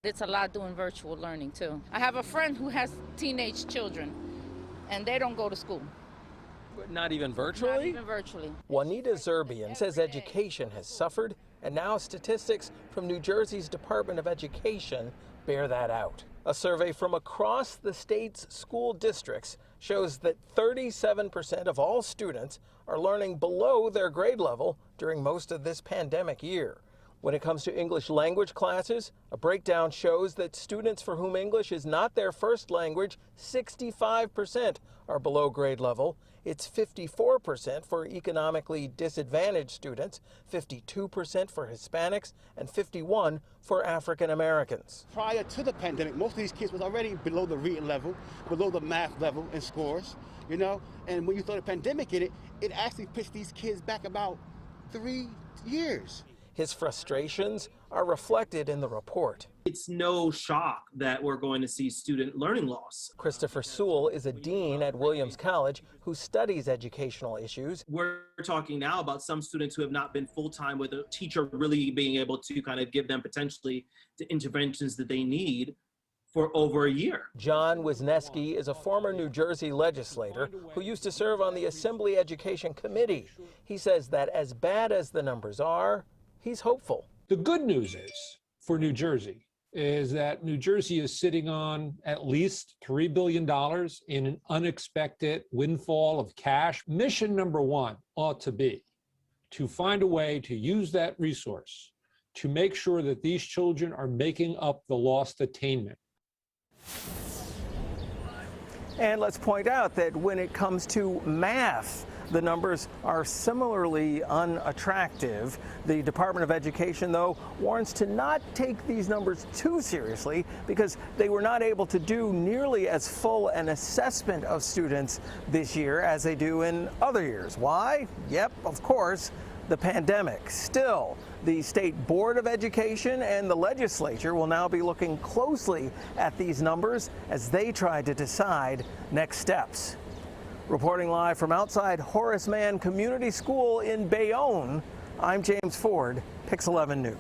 It's a lot doing virtual learning too. I have a friend who has teenage children and they don't go to school. Not even virtually? Not even virtually. JUANITA ZERBIAN says education has suffered, and now statistics from New Jersey's Department of Education bear that out. A survey from across the state's school districts shows that 37% of all students are learning below their grade level during most of this pandemic year. When it comes to English language classes, a breakdown shows that students for whom English is not their first language, 65% are below grade level. It's 54% for economically disadvantaged students, 52% for Hispanics, and 51% for African Americans. Prior to the pandemic, most of these kids was already below the reading level, below the math level in scores, you know, and when you throw the pandemic in it, it actually pushed these kids back about 3 years. His frustrations are reflected in the report. It's no shock that we're going to see student learning loss. Christopher Sewell is a dean at Williams College who studies educational issues. We're talking now about some students who have not been full-time with a teacher really being able to kind of give them potentially the interventions that they need for over a year. John Wisniewski is a former New Jersey legislator who used to serve on the Assembly Education Committee. He says that as bad as the numbers are, he's hopeful. The good news for New Jersey is that New Jersey is sitting on at least $3 billion in an unexpected windfall of cash. Mission number one ought to be to find a way to use that resource to make sure that these children are making up the lost attainment. And let's point out that when it comes to math, the numbers are similarly unattractive. The Department of Education, though, warns to not take these numbers too seriously because they were not able to do nearly as full an assessment of students this year as they do in other years. Why? Yep, of course, the pandemic. Still, the State Board of Education and the legislature will now be looking closely at these numbers as they try to decide next steps. Reporting live from outside Horace Mann Community School in Bayonne, I'm James Ford, Pix 11 News.